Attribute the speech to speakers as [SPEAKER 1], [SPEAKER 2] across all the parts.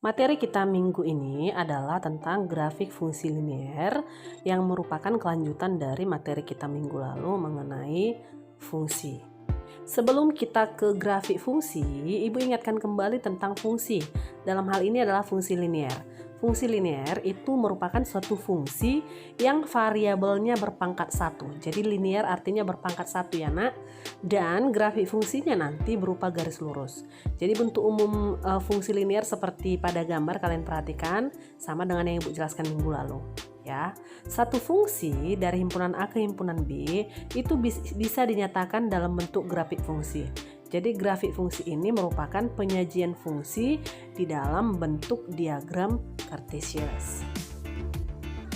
[SPEAKER 1] Materi kita minggu ini adalah tentang grafik fungsi linier yang merupakan kelanjutan dari materi kita minggu lalu mengenai fungsi. Sebelum kita ke grafik fungsi, Ibu ingatkan kembali tentang fungsi. Dalam hal ini adalah fungsi linier. Fungsi linier itu merupakan suatu fungsi yang variabelnya berpangkat 1. Jadi linier artinya berpangkat 1 ya nak. Dan grafik fungsinya nanti berupa garis lurus. Jadi bentuk umum fungsi linier seperti pada gambar kalian perhatikan sama dengan yang Ibu jelaskan minggu lalu. Ya, satu fungsi dari himpunan A ke himpunan B itu bisa dinyatakan dalam bentuk grafik fungsi. Jadi grafik fungsi ini merupakan penyajian fungsi di dalam bentuk diagram Cartesius.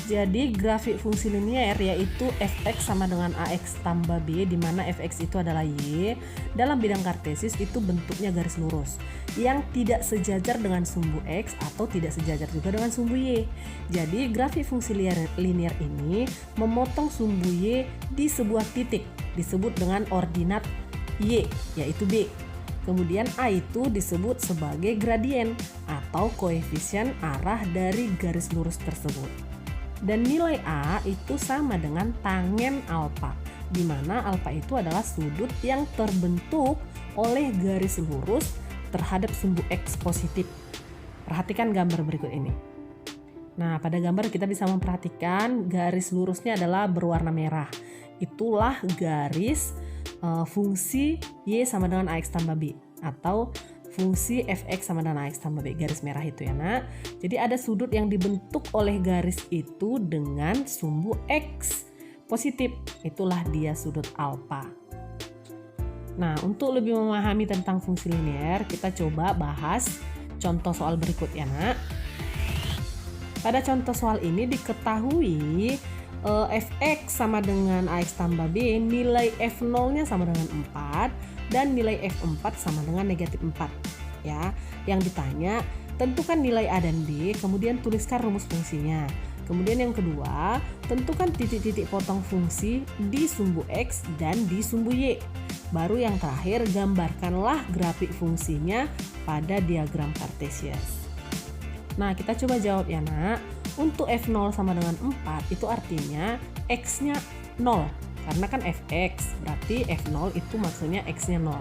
[SPEAKER 1] Jadi grafik fungsi linier yaitu fx sama dengan ax tambah b, di mana fx itu adalah y. Dalam bidang kartesius itu bentuknya garis lurus yang tidak sejajar dengan sumbu x atau tidak sejajar juga dengan sumbu y. Jadi grafik fungsi linier ini memotong sumbu y di sebuah titik disebut dengan ordinat y yaitu b. Kemudian a itu disebut sebagai gradien atau koefisien arah dari garis lurus tersebut. Dan nilai A itu sama dengan tangen alfa, di mana alfa itu adalah sudut yang terbentuk oleh garis lurus terhadap sumbu X positif. Perhatikan gambar berikut ini. Nah, pada gambar kita bisa memperhatikan garis lurusnya adalah berwarna merah. Itulah garis fungsi Y sama dengan AX tambah B, atau fungsi fx sama dengan ax tambah b, garis merah itu ya nak. Jadi ada sudut yang dibentuk oleh garis itu dengan sumbu x positif, itulah dia sudut alfa. Nah, untuk lebih memahami tentang fungsi linier, kita coba bahas contoh soal berikut ya nak. Pada contoh soal ini diketahui fx sama dengan ax tambah b, nilai f0 nya sama dengan 4 dan nilai f4 sama dengan negatif 4 ya. Yang ditanya, tentukan nilai a dan b, kemudian tuliskan rumus fungsinya. Kemudian yang kedua, tentukan titik-titik potong fungsi di sumbu x dan di sumbu y. Baru yang terakhir, gambarkanlah grafik fungsinya pada diagram Cartesius. Nah, kita coba jawab ya nak. Untuk f0 sama dengan 4 itu artinya x-nya 0. Karena kan fx, berarti f0 itu maksudnya x-nya 0.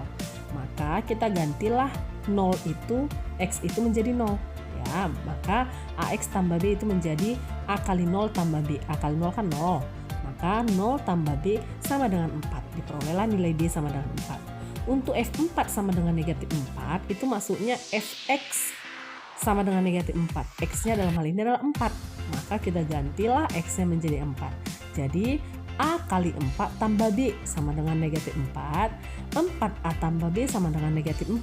[SPEAKER 1] Maka kita gantilah 0 itu, x itu menjadi 0. Ya, maka ax tambah b itu menjadi a kali 0 tambah b. A kali 0 kan 0. Maka 0 tambah b sama dengan 4. Diperolehlah nilai b sama dengan 4. Untuk f4 sama dengan negatif 4, itu maksudnya fx sama dengan negatif 4. X-nya dalam hal ini adalah 4. Maka kita gantilah x-nya menjadi 4. Jadi A kali 4 tambah B sama dengan negatif 4. 4A tambah B sama dengan negatif 4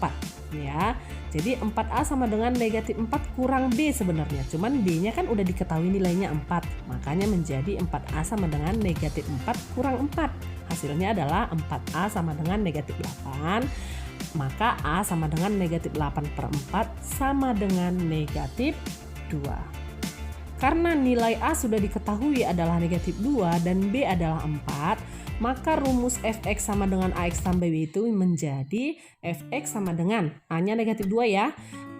[SPEAKER 1] ya. Jadi 4A sama dengan negatif 4 kurang B sebenarnya. Cuman B-nya kan udah diketahui nilainya 4. Makanya menjadi 4A sama dengan negatif 4 kurang 4. Hasilnya adalah 4A sama dengan negatif 8. Maka A sama dengan negatif 8/4 sama dengan negatif 2. Karena nilai A sudah diketahui adalah negatif 2 dan B adalah 4, maka rumus fx sama dengan ax tambah b itu menjadi fx sama dengan A-nya negatif 2 ya.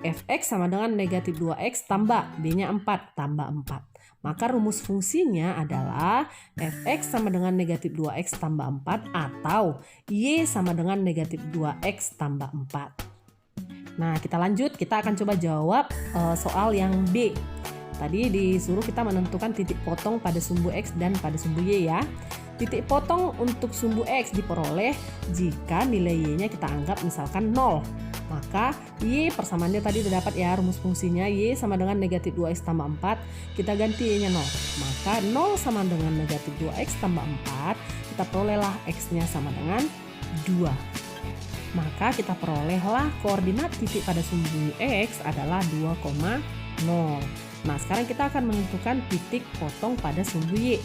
[SPEAKER 1] Fx sama dengan negatif 2x tambah B-nya 4 tambah 4. Maka rumus fungsinya adalah fx sama dengan negatif 2x tambah 4 atau y sama dengan negatif 2x tambah 4. Nah, kita lanjut, kita akan coba jawab soal yang B. Tadi disuruh kita menentukan titik potong pada sumbu X dan pada sumbu Y ya. Titik potong untuk sumbu X diperoleh jika nilai Y-nya kita anggap misalkan 0. Maka Y persamaannya tadi udah dapat ya, rumus fungsinya Y sama dengan negatif 2X tambah 4. Kita ganti Y-nya 0. Maka 0 sama dengan negatif 2X tambah 4. Kita perolehlah X-nya sama dengan 2. Maka kita perolehlah koordinat titik pada sumbu X adalah 2,0. Nah, sekarang kita akan menentukan titik potong pada sumbu Y.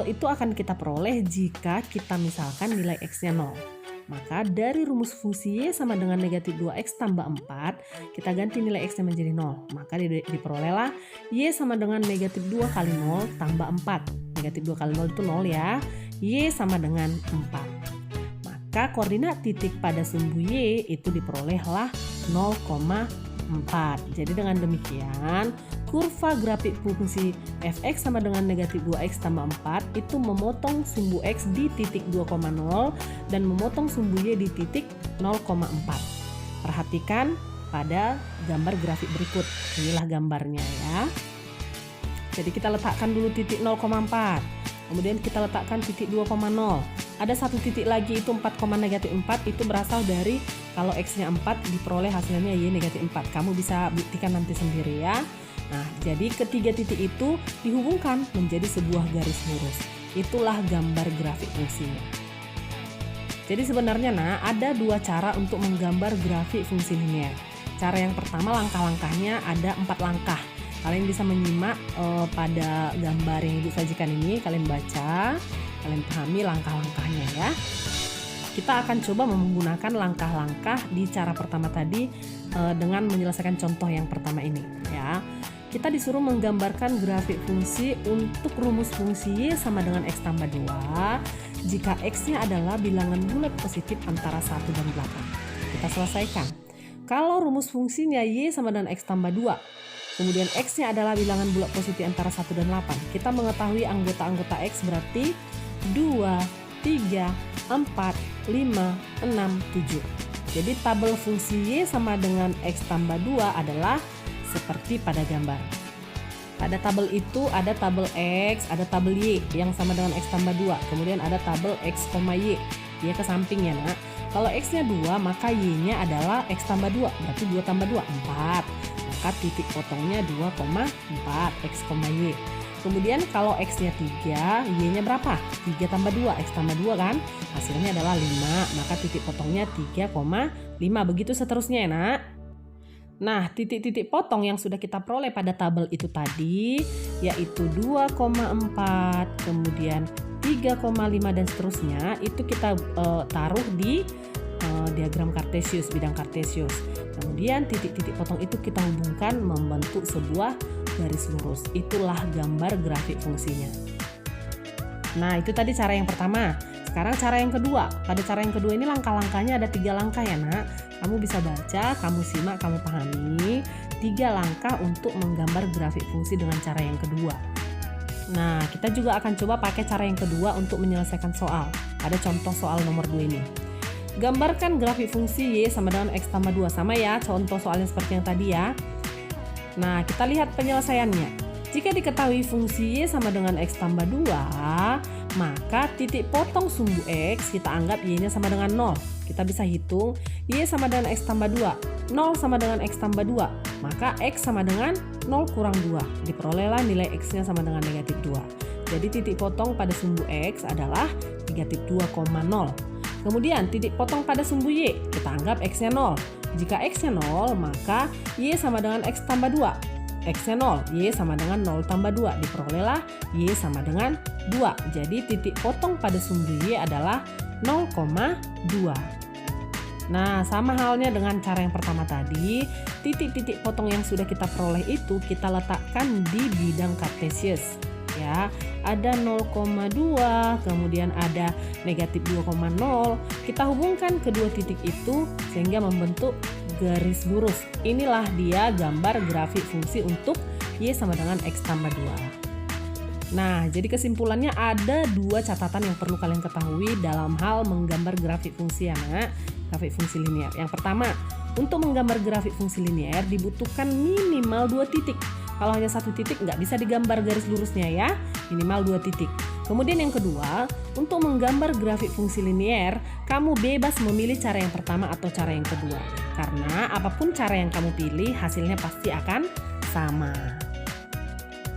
[SPEAKER 1] Itu akan kita peroleh jika kita misalkan nilai X-nya 0. Maka dari rumus fungsi Y sama dengan negatif 2X tambah 4, kita ganti nilai X-nya menjadi 0. Maka diperolehlah Y sama dengan negatif 2 kali 0 tambah 4. Negatif 2 kali 0 itu 0 ya. Y sama dengan 4. Maka koordinat titik pada sumbu Y itu diperolehlah 0,4. 4. Jadi dengan demikian, kurva grafik fungsi f(x) sama dengan negatif 2x tambah 4 itu memotong sumbu x di titik 2,0 dan memotong sumbu y di titik 0,4. Perhatikan pada gambar grafik berikut. Inilah gambarnya ya. Jadi kita letakkan dulu titik 0,4. Kemudian kita letakkan titik 2,0. Ada satu titik lagi itu 4, negatif 4 itu berasal dari kalau x-nya 4 diperoleh hasilnya y negatif 4. Kamu bisa buktikan nanti sendiri ya. Nah, jadi ketiga titik itu dihubungkan menjadi sebuah garis lurus. Itulah gambar grafik fungsinya. Jadi sebenarnya ada dua cara untuk menggambar grafik fungsi linear. Cara yang pertama langkah-langkahnya ada 4 langkah. Kalian bisa menyimak pada gambar yang Ibu sajikan ini, kalian baca, kalian pahami langkah-langkahnya ya. Kita akan coba menggunakan langkah-langkah di cara pertama tadi dengan menyelesaikan contoh yang pertama ini ya. Kita disuruh menggambarkan grafik fungsi untuk rumus fungsi y sama dengan x tambah 2 jika x-nya adalah bilangan bulat positif antara 1 dan 8. Kita selesaikan. Kalau rumus fungsinya y sama dengan x tambah 2, kemudian x-nya adalah bilangan bulat positif antara 1 dan 8. Kita mengetahui anggota-anggota x berarti 2, 3, 4, 5, 6, 7. Jadi tabel fungsi y sama dengan x tambah 2 adalah seperti pada gambar. Pada tabel itu ada tabel x, ada tabel y yang sama dengan x tambah 2. Kemudian ada tabel x, y. Dia ke sampingnya nak. Kalau x-nya 2 maka y-nya adalah x tambah 2. Berarti 2 tambah 2, 4. Maka titik potongnya 2,4 x, y. Kemudian kalau x-nya 3, y-nya berapa? 3 tambah 2, x tambah 2 kan? Hasilnya adalah 5, maka titik potongnya 3,5. Begitu seterusnya ya nak. Nah, titik-titik potong yang sudah kita peroleh pada tabel itu tadi yaitu 2,4, kemudian 3,5 dan seterusnya itu kita taruh di diagram Kartesius, bidang Kartesius. Kemudian titik-titik potong itu kita hubungkan membentuk sebuah garis lurus. Itulah gambar grafik fungsinya. Nah, itu tadi cara yang pertama. Sekarang cara yang kedua. Pada cara yang kedua ini langkah-langkahnya ada 3 langkah ya nak. Kamu bisa baca, kamu simak, kamu pahami 3 langkah untuk menggambar grafik fungsi dengan cara yang kedua. Nah, kita juga akan coba pakai cara yang kedua untuk menyelesaikan soal. Ada contoh soal nomor 2 ini. Gambarkan grafik fungsi y sama dengan x tambah 2. Sama ya, contoh soalnya seperti yang tadi ya. Nah, kita lihat penyelesaiannya. Jika diketahui fungsi y sama dengan x tambah 2, maka titik potong sumbu x kita anggap y-nya sama dengan 0. Kita bisa hitung y sama dengan x tambah 2. 0 sama dengan x tambah 2. Maka x sama dengan 0 kurang 2. Diperolehlah nilai x-nya sama dengan negatif 2. Jadi titik potong pada sumbu x adalah negatif 2,0. Kemudian titik potong pada sumbu y, kita anggap x-nya 0. Jika x-nya 0, maka y sama dengan x tambah 2. X-nya 0, y sama dengan 0 tambah 2. Diperolehlah y sama dengan 2. Jadi titik potong pada sumbu y adalah 0,2. Nah, sama halnya dengan cara yang pertama tadi. Titik-titik potong yang sudah kita peroleh itu kita letakkan di bidang Kartesius. Ya, ada 0,2, kemudian ada negatif 2,0. Kita hubungkan kedua titik itu sehingga membentuk garis lurus. Inilah dia gambar grafik fungsi untuk y sama dengan x tambah 2. Nah, jadi kesimpulannya ada 2 catatan yang perlu kalian ketahui dalam hal menggambar grafik fungsi ya nak, grafik fungsi linear. Yang pertama, untuk menggambar grafik fungsi linear dibutuhkan minimal 2 titik. Kalau hanya 1 titik nggak bisa digambar garis lurusnya ya, minimal 2 titik. Kemudian yang kedua, untuk menggambar grafik fungsi linear, kamu bebas memilih cara yang pertama atau cara yang kedua. Karena apapun cara yang kamu pilih, hasilnya pasti akan sama.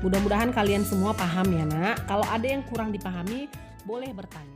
[SPEAKER 1] Mudah-mudahan kalian semua paham ya nak. Kalau ada yang kurang dipahami, boleh bertanya.